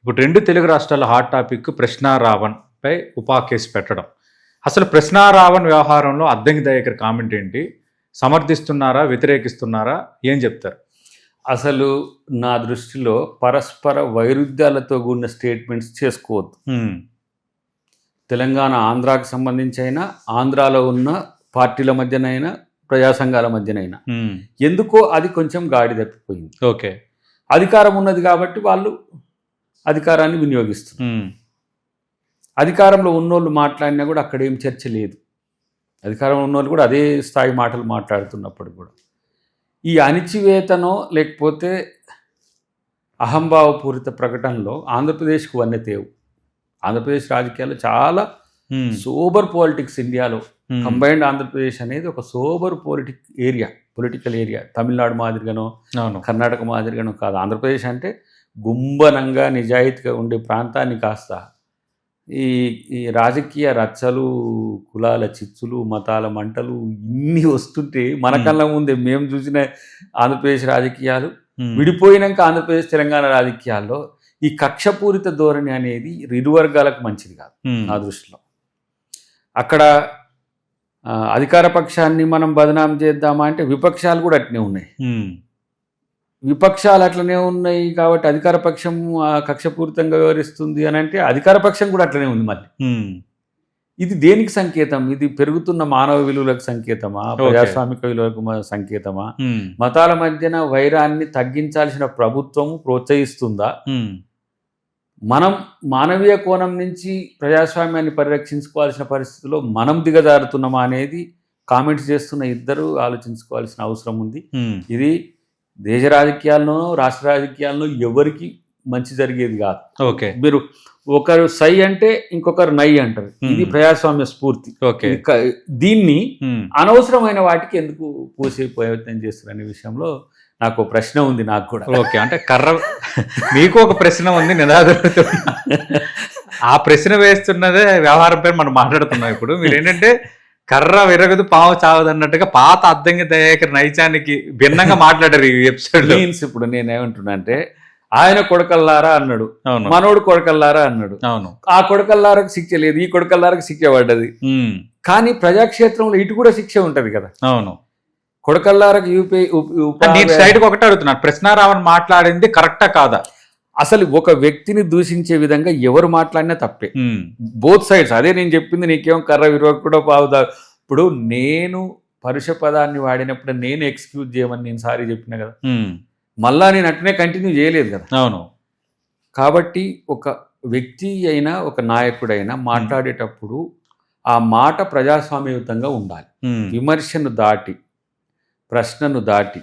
ఇప్పుడు 2 తెలుగు రాష్ట్రాల hot topic ప్రశ్న రావణ్ పై ఉపా కేసు పెట్టడం. అసలు ప్రశ్న రావణ్ వ్యవహారంలో అద్దంకి దయాకర్ కామెంట్ ఏంటి? సమర్థిస్తున్నారా, వ్యతిరేకిస్తున్నారా, ఏం చెప్తారు? అసలు నా దృష్టిలో పరస్పర వైరుధ్యాలతో కూడిన స్టేట్మెంట్స్ చేసుకోవద్దు. తెలంగాణ ఆంధ్రాకి సంబంధించి అయినా, ఆంధ్రాలో ఉన్న పార్టీల మధ్యనైనా, ప్రజా సంఘాల మధ్యనైనా ఎందుకో అది కొంచెం గాడి తప్పిపోయింది. ఓకే, అధికారం ఉన్నది కాబట్టి వాళ్ళు అధికారాన్ని వినియోగిస్తున్నారు. అధికారంలో ఉన్నోళ్ళు మాట్లాడినా కూడా అక్కడ ఏం చర్చ లేదు. అధికారంలో ఉన్నోళ్ళు కూడా అదే స్థాయి మాటలు మాట్లాడుతున్నప్పుడు కూడా ఈ అణిచివేతనో లేకపోతే అహంభావపూరిత ప్రకటనలో ఆంధ్రప్రదేశ్కు వన్నెతేవు. ఆంధ్రప్రదేశ్ రాజకీయాల్లో చాలా సోబర్ పాలిటిక్స్ ఇండియాలో కంబైన్డ్ ఆంధ్రప్రదేశ్ అనేది ఒక సోబర్ పొలిటికల్ ఏరియా. తమిళనాడు మాదిరిగానో కర్ణాటక మాదిరిగానో కాదు. ఆంధ్రప్రదేశ్ అంటే గుంబనంగా నిజాయితీగా ఉండే ప్రాంతాన్ని కాస్త ఈ రాజకీయ రచ్చలు, కులాల చిచ్చులు, మతాల మంటలు ఇన్ని వస్తుంటే మన కళ్ళ ముందే మేము చూసిన ఆంధ్రప్రదేశ్ రాజకీయాలు విడిపోయినాక ఆంధ్రప్రదేశ్ తెలంగాణ రాజకీయాల్లో ఈ కక్షపూరిత ధోరణి అనేది ఇరు వర్గాలకు మంచిది కాదు నా దృష్టిలో. అక్కడ అధికార పక్షాన్ని మనం బదనాం చేద్దామా అంటే విపక్షాలు కూడా అట్నే ఉన్నాయి. విపక్షాలు అట్లనే ఉన్నాయి కాబట్టి అధికార పక్షం కక్షపూరితంగా వ్యవహరిస్తుంది అని అంటే అధికార పక్షం కూడా అట్లనే ఉంది. మళ్ళీ ఇది దేనికి సంకేతం? ఇది పెరుగుతున్న మానవ విలువలకు సంకేతమా, ప్రజాస్వామిక విలువలకు సంకేతమా? మతాల మధ్యన వైరాన్ని తగ్గించాల్సిన ప్రభుత్వం ప్రోత్సహిస్తుందా? మనం మానవీయ కోణం నుంచి ప్రజాస్వామ్యాన్ని పరిరక్షించుకోవాల్సిన పరిస్థితిలో మనం దిగజారుతున్నామా అనేది కామెంట్స్ చేస్తున్న ఇద్దరు ఆలోచించుకోవాల్సిన అవసరం ఉంది. ఇది దేశ రాజకీయాల్లోనో రాష్ట్ర రాజకీయాల్లో ఎవరికి మంచి జరిగేది కాదు. ఓకే, మీరు ఒకరు సై అంటే ఇంకొకరు నై అంటారు. ఇది ప్రజాస్వామ్య స్ఫూర్తి. దీన్ని అనవసరమైన వాటికి ఎందుకు పోసే ప్రయత్నం చేస్తారు అనే విషయంలో నాకు ప్రశ్న ఉంది. నాకు కూడా. ఓకే, అంటే మీకు ఒక ప్రశ్న ఉంది, నినాదం ఆ ప్రశ్న వేస్తున్నదే వ్యవహారం పేరు మనం మాట్లాడుతున్నాం. ఇప్పుడు మీరు ఏంటంటే కర్ర విరగదు పావు చావదు అన్నట్టుగా పాత అద్దంకి దయాకర్ నైజానికి భిన్నంగా మాట్లాడారు ఈ ఎపిసోడ్. మీన్స్ ఇప్పుడు నేనేమంటున్నా అంటే ఆయన కొడకల్లారా అన్నాడు, మనోడు కొడకల్లారా అన్నాడు. అవును, ఆ కొడకల్లారకు శిక్ష లేదు, ఈ కొడకల్లారకు శిక్ష పడ్డది. కానీ ప్రజాక్షేత్రంలో ఇటు కూడా శిక్ష ఉంటది కదా. అవును, కొడకల్లారకు సైడ్ ఒకటి అడుగుతున్నారు, ప్రశ్న రావణ్ మాట్లాడింది కరెక్టా కాదా? అసలు ఒక వ్యక్తిని దూషించే విధంగా ఎవరు మాట్లాడినా తప్పే, బోత్ సైడ్స్. అదే నేను చెప్పింది, నీకేం కర్ర విరవకుండా పావుదా. ఇప్పుడు నేను పరుష పదాన్ని వాడినప్పుడు నేను ఎక్స్క్యూజ్ చేయమని నేను సారీ చెప్పిన కదా, మళ్ళా నేను అట్నే కంటిన్యూ చేయలేదు కదా. అవును, కాబట్టి ఒక వ్యక్తి అయినా ఒక నాయకుడైనా మాట్లాడేటప్పుడు ఆ మాట ప్రజాస్వామ్యయుతంగా ఉండాలి. విమర్శను దాటి, ప్రశ్నను దాటి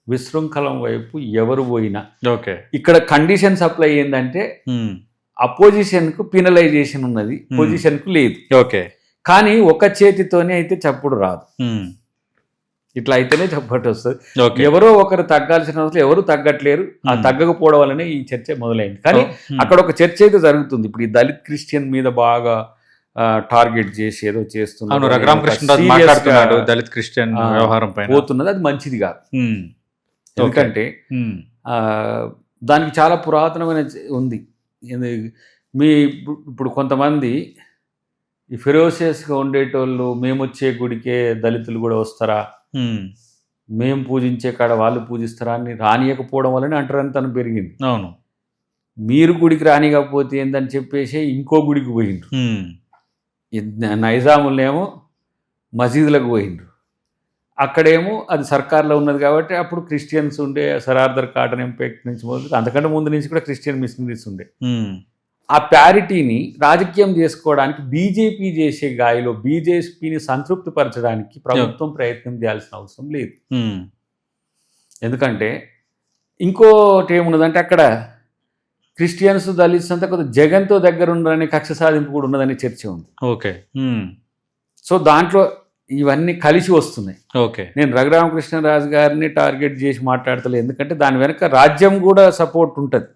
విశృంఖలం వైపు ఎవరు పోయినా. ఓకే, ఇక్కడ కండిషన్స్ అప్లై ఏంటంటే అపోజిషన్ కు పినలైజేషన్ ఉన్నది, పొజిషన్ కు లేదు. ఓకే, కానీ ఒక చేతితోనే అయితే చప్పుడు రాదు. ఇట్లా అయితేనే చప్పటి వస్తుంది. ఎవరో ఒకరు తగ్గాల్సిన అవసరం, ఎవరు తగ్గట్లేరు. ఆ తగ్గకపోవడం వల్లనే ఈ చర్చ మొదలైంది. కానీ అక్కడ ఒక చర్చ అయితే జరుగుతుంది. ఇప్పుడు ఈ దళిత్ క్రిస్టియన్ మీద బాగా టార్గెట్ చేసి ఏదో చేస్తున్నారు, దళిత్ క్రిస్టియన్ వ్యవహారం పోతున్నది. అది మంచిది కాదు. ఎందుకంటే దానికి చాలా పురాతనమైన ఉంది. ఇప్పుడు కొంతమంది ఈ ఫెరోషియస్గా ఉండేటోళ్ళు, మేము వచ్చే గుడికే దళితులు కూడా వస్తారా, మేము పూజించే కాడ వాళ్ళు పూజిస్తారా అని రానియకపోవడం వల్లనే అంటరంతనం పెరిగింది. అవును, మీరు గుడికి రానియకపోతే ఏందని చెప్పేసి ఇంకో గుడికి పోయిండ్రు. నైజాములనేమో మసీదులకు పోయిండ్రు. అక్కడేమో అది సర్కార్లో ఉన్నది కాబట్టి అప్పుడు క్రిస్టియన్స్ ఉండే, సరార్దర్ కాటన్ ఎంపేక్ నుంచి మొదలు అంతకంటే ముందు నుంచి కూడా క్రిస్టియన్ మిషనరీస్ ఉండే. ఆ ప్యారిటీని రాజకీయం చేసుకోవడానికి బీజేపీ చేసే గాయలో బీజేపీని సంతృప్తి పరచడానికి ప్రభుత్వం ప్రయత్నం చేయాల్సిన అవసరం లేదు. ఎందుకంటే ఇంకోటి ఏమున్నదంటే అక్కడ క్రిస్టియన్స్, దళిత్స్ అంతా కొద్దిగా జగన్తో దగ్గర ఉండరనే కక్ష సాధింపు కూడా ఉన్నదనే చర్చ ఉంది. ఓకే, సో దాంట్లో ఇవన్నీ కలిసి వస్తున్నాయి. ఓకే, నేను రఘురామకృష్ణరాజు గారిని టార్గెట్ చేసి మాట్లాడతలేదు, ఎందుకంటే దాని వెనక రాజ్యం కూడా సపోర్ట్ ఉంటుంది.